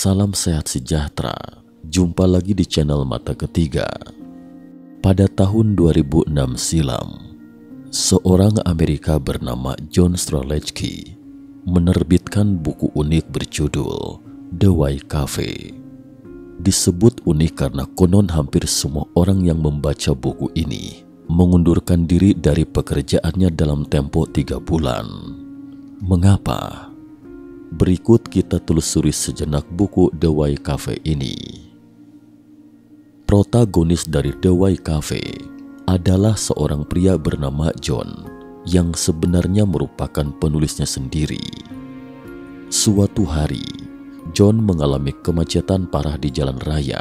Salam sehat sejahtera. Jumpa lagi di channel Mata Ketiga. Pada tahun 2006 silam, seorang Amerika bernama John Strzelecki menerbitkan buku unik berjudul The White Cafe. Disebut unik karena konon hampir semua orang yang membaca buku ini mengundurkan diri dari pekerjaannya dalam tempo 3 bulan. Mengapa? Berikut kita telusuri sejenak buku The White Cafe ini. Protagonis dari The White Cafe adalah seorang pria bernama John yang sebenarnya merupakan penulisnya sendiri. Suatu hari, John mengalami kemacetan parah di jalan raya.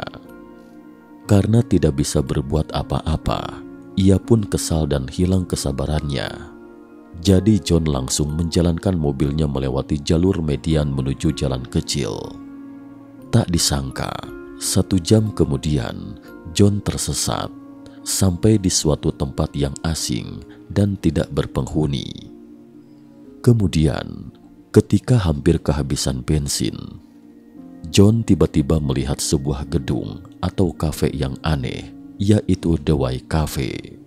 Karena tidak bisa berbuat apa-apa, ia pun kesal dan hilang kesabarannya. Jadi John langsung menjalankan mobilnya melewati jalur median menuju jalan kecil. Tak disangka, 1 jam kemudian John tersesat sampai di suatu tempat yang asing dan tidak berpenghuni. Kemudian, ketika hampir kehabisan bensin, John tiba-tiba melihat sebuah gedung atau kafe yang aneh, yaitu The White Cafe.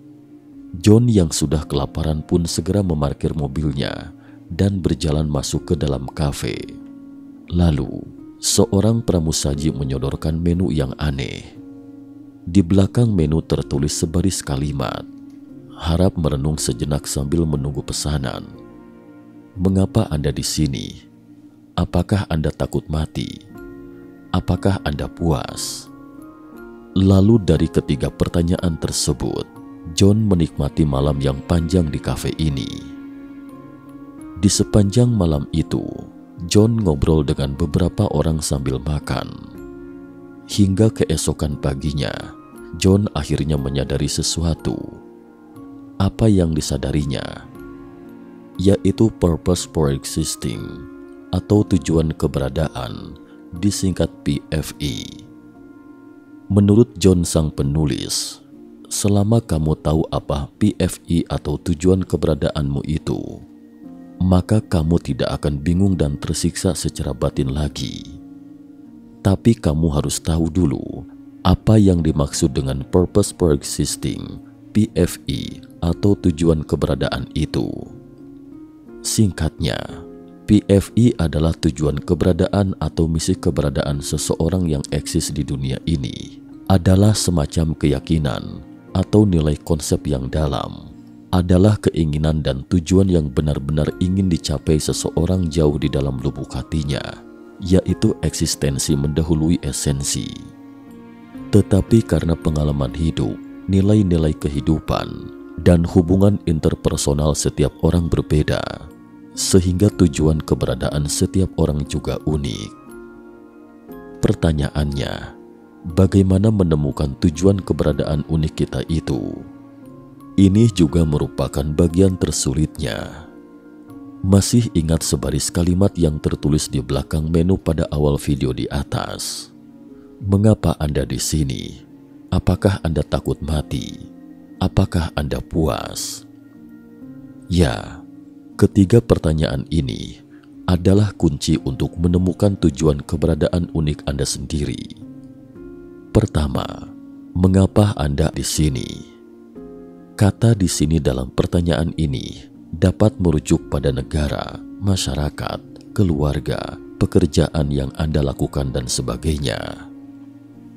John yang sudah kelaparan pun segera memarkir mobilnya dan berjalan masuk ke dalam kafe. Lalu, seorang pramusaji menyodorkan menu yang aneh. Di belakang menu tertulis sebaris kalimat, "Harap merenung sejenak sambil menunggu pesanan. Mengapa Anda di sini? Apakah Anda takut mati? Apakah Anda puas?" Lalu dari ketiga pertanyaan tersebut, John menikmati malam yang panjang di kafe ini. Di sepanjang malam itu, John ngobrol dengan beberapa orang sambil makan. Hingga keesokan paginya, John akhirnya menyadari sesuatu. Apa yang disadarinya? Yaitu purpose for existing atau tujuan keberadaan, disingkat PFE. Menurut John sang penulis, selama kamu tahu apa PFE atau tujuan keberadaanmu itu, maka kamu tidak akan bingung dan tersiksa secara batin lagi. Tapi kamu harus tahu dulu apa yang dimaksud dengan purpose for existing, PFE atau tujuan keberadaan itu. Singkatnya, PFE adalah tujuan keberadaan atau misi keberadaan seseorang yang eksis di dunia ini. Adalah semacam keyakinan atau nilai konsep yang dalam, adalah keinginan dan tujuan yang benar-benar ingin dicapai seseorang jauh di dalam lubuk hatinya, yaitu eksistensi mendahului esensi. Tetapi karena pengalaman hidup, nilai-nilai kehidupan, dan hubungan interpersonal setiap orang berbeda, sehingga tujuan keberadaan setiap orang juga unik. Pertanyaannya, bagaimana menemukan tujuan keberadaan unik kita itu? Ini juga merupakan bagian tersulitnya. Masih ingat sebaris kalimat yang tertulis di belakang menu pada awal video di atas? Mengapa Anda di sini? Apakah Anda takut mati? Apakah Anda puas? Ya, ketiga pertanyaan ini adalah kunci untuk menemukan tujuan keberadaan unik Anda sendiri. Pertama, mengapa Anda di sini? Kata di sini dalam pertanyaan ini dapat merujuk pada negara, masyarakat, keluarga, pekerjaan yang Anda lakukan dan sebagainya.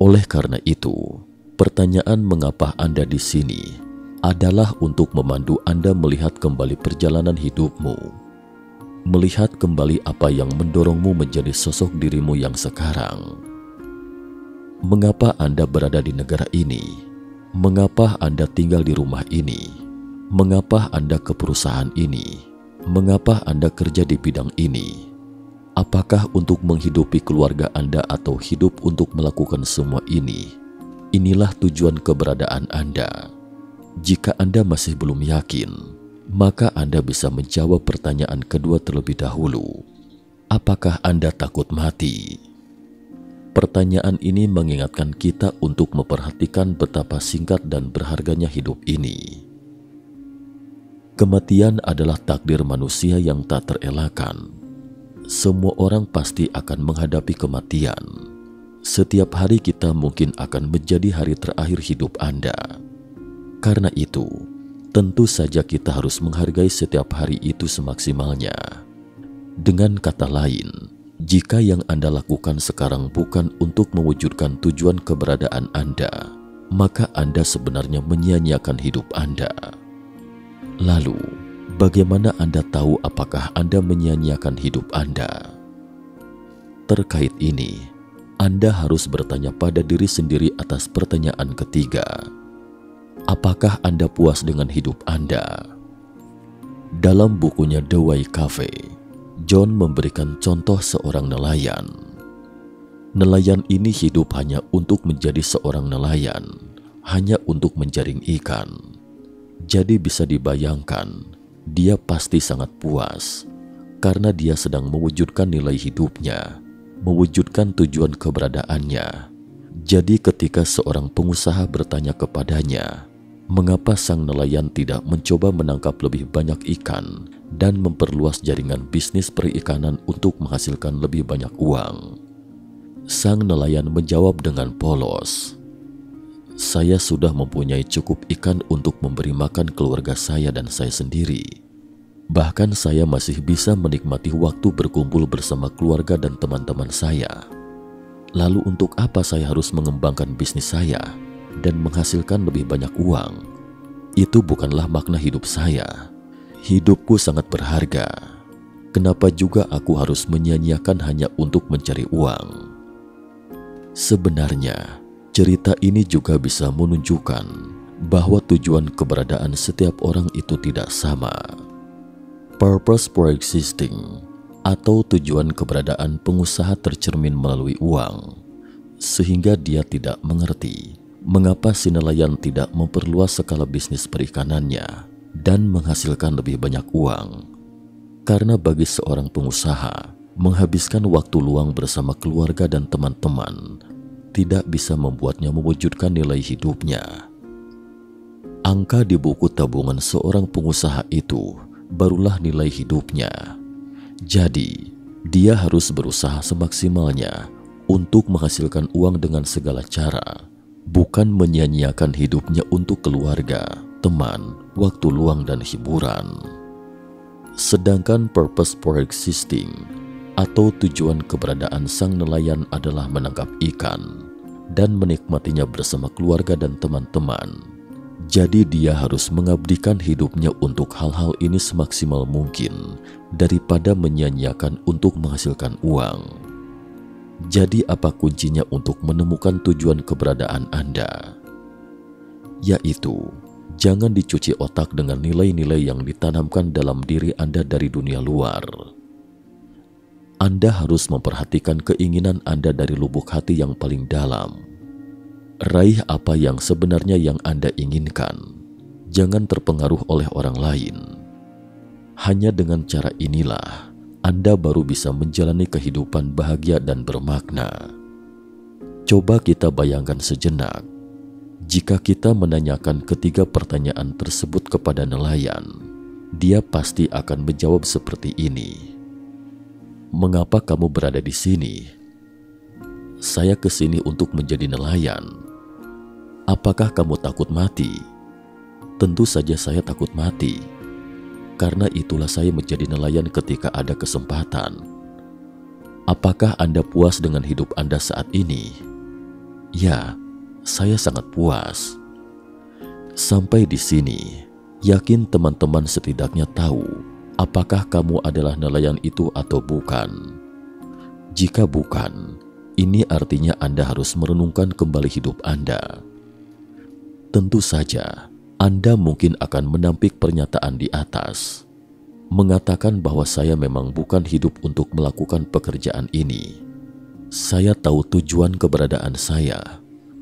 Oleh karena itu, pertanyaan mengapa Anda di sini adalah untuk memandu Anda melihat kembali perjalanan hidupmu, melihat kembali apa yang mendorongmu menjadi sosok dirimu yang sekarang. Mengapa Anda berada di negara ini? Mengapa Anda tinggal di rumah ini? Mengapa Anda ke perusahaan ini? Mengapa Anda kerja di bidang ini? Apakah untuk menghidupi keluarga Anda atau hidup untuk melakukan semua ini? Inilah tujuan keberadaan Anda. Jika Anda masih belum yakin, maka Anda bisa menjawab pertanyaan kedua terlebih dahulu. Apakah Anda takut mati? Pertanyaan ini mengingatkan kita untuk memperhatikan betapa singkat dan berharganya hidup ini. Kematian adalah takdir manusia yang tak terelakkan. Semua orang pasti akan menghadapi kematian. Setiap hari kita mungkin akan menjadi hari terakhir hidup Anda. Karena itu, tentu saja kita harus menghargai setiap hari itu semaksimalnya. Dengan kata lain, jika yang Anda lakukan sekarang bukan untuk mewujudkan tujuan keberadaan Anda, maka Anda sebenarnya menyia-nyiakan hidup Anda. Lalu, bagaimana Anda tahu apakah Anda menyia-nyiakan hidup Anda? Terkait ini, Anda harus bertanya pada diri sendiri atas pertanyaan ketiga. Apakah Anda puas dengan hidup Anda? Dalam bukunya The Way Cafe, John memberikan contoh seorang nelayan. Nelayan ini hidup hanya untuk menjadi seorang nelayan, hanya untuk menjaring ikan. Jadi bisa dibayangkan, dia pasti sangat puas karena dia sedang mewujudkan nilai hidupnya, mewujudkan tujuan keberadaannya. Jadi ketika seorang pengusaha bertanya kepadanya, mengapa sang nelayan tidak mencoba menangkap lebih banyak ikan dan memperluas jaringan bisnis perikanan untuk menghasilkan lebih banyak uang? Sang nelayan menjawab dengan polos, "Saya sudah mempunyai cukup ikan untuk memberi makan keluarga saya dan saya sendiri. Bahkan saya masih bisa menikmati waktu berkumpul bersama keluarga dan teman-teman saya. Lalu untuk apa saya harus mengembangkan bisnis saya dan menghasilkan lebih banyak uang? Itu bukanlah makna hidup saya. Hidupku sangat berharga. Kenapa juga aku harus menyia-nyiakan hanya untuk mencari uang?" Sebenarnya, cerita ini juga bisa menunjukkan bahwa tujuan keberadaan setiap orang itu tidak sama. Purpose for existing atau tujuan keberadaan pengusaha tercermin melalui uang, sehingga dia tidak mengerti mengapa si nelayan tidak memperluas skala bisnis perikanannya dan menghasilkan lebih banyak uang. Karena bagi seorang pengusaha, menghabiskan waktu luang bersama keluarga dan teman-teman tidak bisa membuatnya mewujudkan nilai hidupnya. Angka di buku tabungan seorang pengusaha itu barulah nilai hidupnya. Jadi, dia harus berusaha semaksimalnya untuk menghasilkan uang dengan segala cara, bukan menyia-nyiakan hidupnya untuk keluarga, teman, waktu luang dan hiburan. Sedangkan purpose for existing atau tujuan keberadaan sang nelayan adalah menangkap ikan dan menikmatinya bersama keluarga dan teman-teman. Jadi dia harus mengabdikan hidupnya untuk hal-hal ini semaksimal mungkin daripada menyia-nyiakan untuk menghasilkan uang. Jadi apa kuncinya untuk menemukan tujuan keberadaan Anda? Yaitu, jangan dicuci otak dengan nilai-nilai yang ditanamkan dalam diri Anda dari dunia luar. Anda harus memperhatikan keinginan Anda dari lubuk hati yang paling dalam. Raih apa yang sebenarnya yang Anda inginkan. Jangan terpengaruh oleh orang lain. Hanya dengan cara inilah Anda baru bisa menjalani kehidupan bahagia dan bermakna. Coba kita bayangkan sejenak, jika kita menanyakan ketiga pertanyaan tersebut kepada nelayan, dia pasti akan menjawab seperti ini. Mengapa kamu berada di sini? Saya ke sini untuk menjadi nelayan. Apakah kamu takut mati? Tentu saja saya takut mati. Karena itulah saya menjadi nelayan ketika ada kesempatan. Apakah Anda puas dengan hidup Anda saat ini? Ya, saya sangat puas. Sampai di sini, yakin teman-teman setidaknya tahu apakah kamu adalah nelayan itu atau bukan. Jika bukan, ini artinya Anda harus merenungkan kembali hidup Anda. Tentu saja, Anda mungkin akan menampik pernyataan di atas, mengatakan bahwa saya memang bukan hidup untuk melakukan pekerjaan ini. Saya tahu tujuan keberadaan saya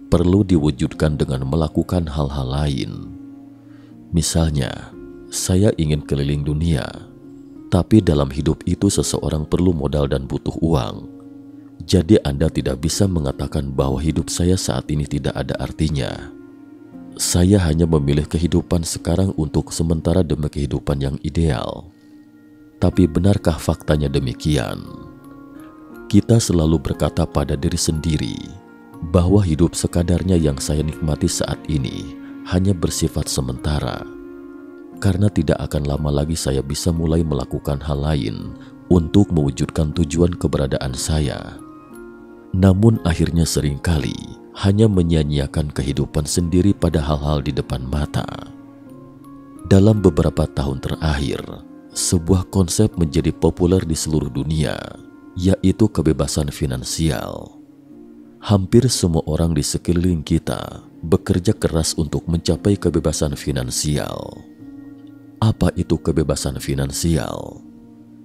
perlu diwujudkan dengan melakukan hal-hal lain. Misalnya, saya ingin keliling dunia, tapi dalam hidup itu seseorang perlu modal dan butuh uang. Jadi Anda tidak bisa mengatakan bahwa hidup saya saat ini tidak ada artinya. Saya hanya memilih kehidupan sekarang untuk sementara demi kehidupan yang ideal. Tapi benarkah faktanya demikian? Kita selalu berkata pada diri sendiri bahwa hidup sekadarnya yang saya nikmati saat ini hanya bersifat sementara, karena tidak akan lama lagi saya bisa mulai melakukan hal lain untuk mewujudkan tujuan keberadaan saya. Namun akhirnya seringkali hanya menyia-nyiakan kehidupan sendiri pada hal-hal di depan mata. Dalam beberapa tahun terakhir, sebuah konsep menjadi populer di seluruh dunia, yaitu kebebasan finansial. Hampir semua orang di sekeliling kita bekerja keras untuk mencapai kebebasan finansial. Apa itu kebebasan finansial?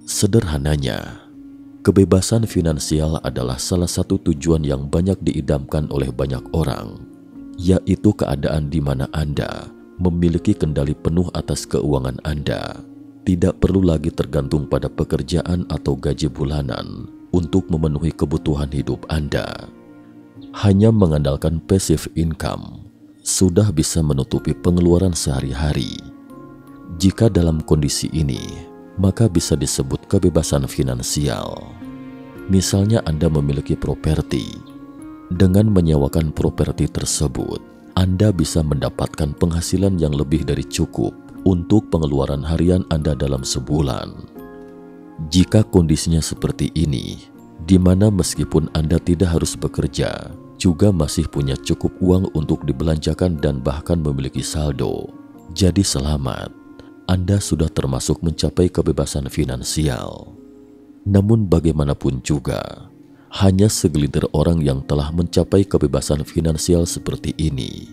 Sederhananya, kebebasan finansial adalah salah satu tujuan yang banyak diidamkan oleh banyak orang, yaitu keadaan di mana Anda memiliki kendali penuh atas keuangan Anda. Tidak perlu lagi tergantung pada pekerjaan atau gaji bulanan untuk memenuhi kebutuhan hidup Anda. Hanya mengandalkan passive income sudah bisa menutupi pengeluaran sehari-hari. Jika dalam kondisi ini, maka bisa disebut kebebasan finansial. Misalnya Anda memiliki properti. Dengan menyewakan properti tersebut, Anda bisa mendapatkan penghasilan yang lebih dari cukup untuk pengeluaran harian Anda dalam sebulan. Jika kondisinya seperti ini, di mana meskipun Anda tidak harus bekerja, juga masih punya cukup uang untuk dibelanjakan dan bahkan memiliki saldo, jadi selamat, Anda sudah termasuk mencapai kebebasan finansial. Namun bagaimanapun juga, hanya segelintir orang yang telah mencapai kebebasan finansial seperti ini.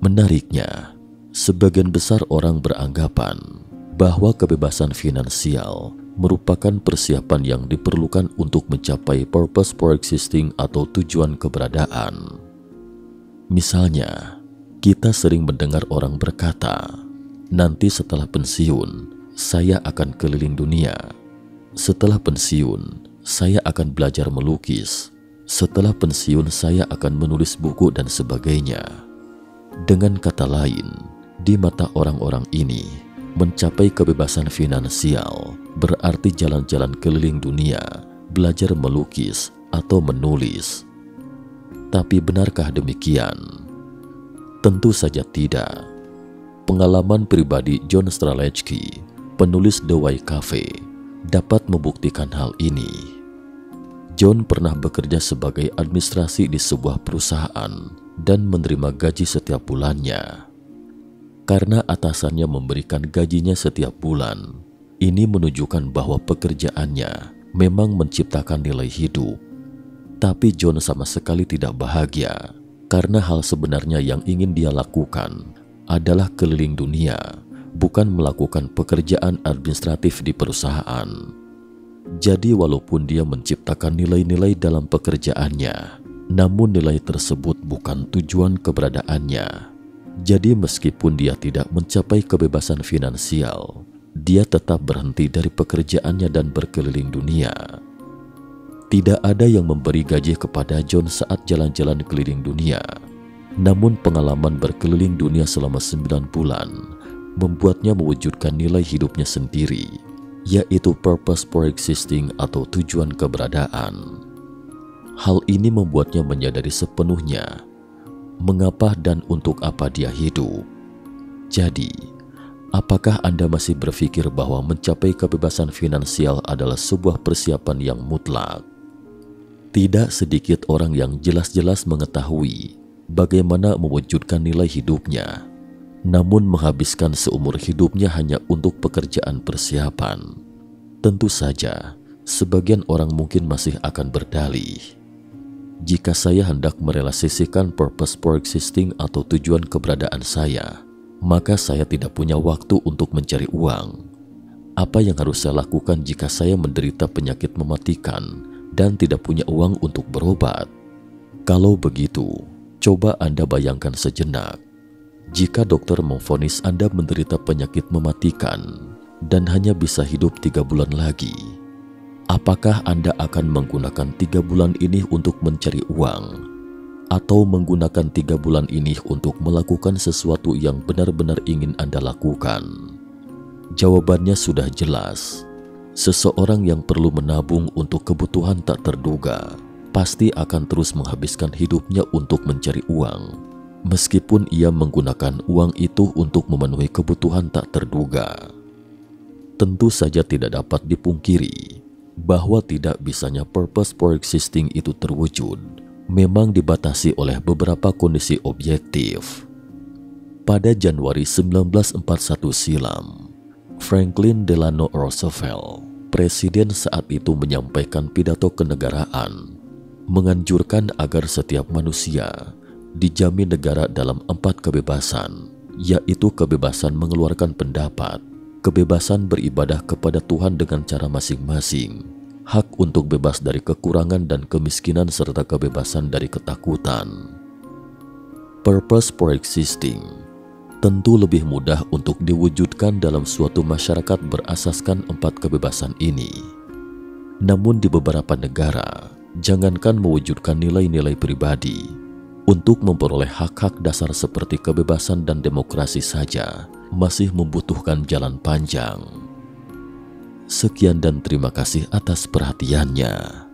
Menariknya, sebagian besar orang beranggapan bahwa kebebasan finansial merupakan persiapan yang diperlukan untuk mencapai purpose for existing atau tujuan keberadaan. Misalnya, kita sering mendengar orang berkata, "Nanti setelah pensiun, saya akan keliling dunia. Setelah pensiun, saya akan belajar melukis. Setelah pensiun, saya akan menulis buku dan sebagainya." Dengan kata lain, di mata orang-orang ini, mencapai kebebasan finansial berarti jalan-jalan keliling dunia, belajar melukis atau menulis. Tapi benarkah demikian? Tentu saja tidak. Pengalaman pribadi John Strelecky, penulis The Why Cafe, dapat membuktikan hal ini. John pernah bekerja sebagai administrasi di sebuah perusahaan dan menerima gaji setiap bulannya. Karena atasannya memberikan gajinya setiap bulan, ini menunjukkan bahwa pekerjaannya memang menciptakan nilai hidup. Tapi John sama sekali tidak bahagia, karena hal sebenarnya yang ingin dia lakukan adalah keliling dunia, bukan melakukan pekerjaan administratif di perusahaan. Jadi walaupun dia menciptakan nilai-nilai dalam pekerjaannya, namun nilai tersebut bukan tujuan keberadaannya. Jadi meskipun dia tidak mencapai kebebasan finansial, dia tetap berhenti dari pekerjaannya dan berkeliling dunia. Tidak ada yang memberi gaji kepada John saat jalan-jalan keliling dunia. Namun pengalaman berkeliling dunia selama 9 bulan membuatnya mewujudkan nilai hidupnya sendiri, yaitu purpose for existing atau tujuan keberadaan. Hal ini membuatnya menyadari sepenuhnya mengapa dan untuk apa dia hidup. Jadi, apakah Anda masih berpikir bahwa mencapai kebebasan finansial adalah sebuah persiapan yang mutlak? Tidak sedikit orang yang jelas-jelas mengetahui bagaimana mewujudkan nilai hidupnya, namun menghabiskan seumur hidupnya hanya untuk pekerjaan persiapan. Tentu saja, sebagian orang mungkin masih akan berdalih, jika saya hendak merealisasikan purpose for existing atau tujuan keberadaan saya, maka saya tidak punya waktu untuk mencari uang. Apa yang harus saya lakukan jika saya menderita penyakit mematikan dan tidak punya uang untuk berobat? Kalau begitu, coba Anda bayangkan sejenak. Jika dokter memvonis Anda menderita penyakit mematikan dan hanya bisa hidup 3 bulan lagi, apakah Anda akan menggunakan 3 bulan ini untuk mencari uang? Atau menggunakan 3 bulan ini untuk melakukan sesuatu yang benar-benar ingin Anda lakukan? Jawabannya sudah jelas. Seseorang yang perlu menabung untuk kebutuhan tak terduga pasti akan terus menghabiskan hidupnya untuk mencari uang, meskipun ia menggunakan uang itu untuk memenuhi kebutuhan tak terduga. Tentu saja tidak dapat dipungkiri bahwa tidak bisanya purpose for existing itu terwujud memang dibatasi oleh beberapa kondisi objektif. Pada Januari 1941 silam, Franklin Delano Roosevelt, presiden saat itu, menyampaikan pidato kenegaraan menganjurkan agar setiap manusia dijamin negara dalam 4 kebebasan, yaitu kebebasan mengeluarkan pendapat, kebebasan beribadah kepada Tuhan dengan cara masing-masing, hak untuk bebas dari kekurangan dan kemiskinan, serta kebebasan dari ketakutan. Purpose for existing tentu lebih mudah untuk diwujudkan dalam suatu masyarakat berasaskan 4 kebebasan ini. Namun di beberapa negara, jangankan mewujudkan nilai-nilai pribadi, untuk memperoleh hak-hak dasar seperti kebebasan dan demokrasi saja masih membutuhkan jalan panjang. Sekian dan terima kasih atas perhatiannya.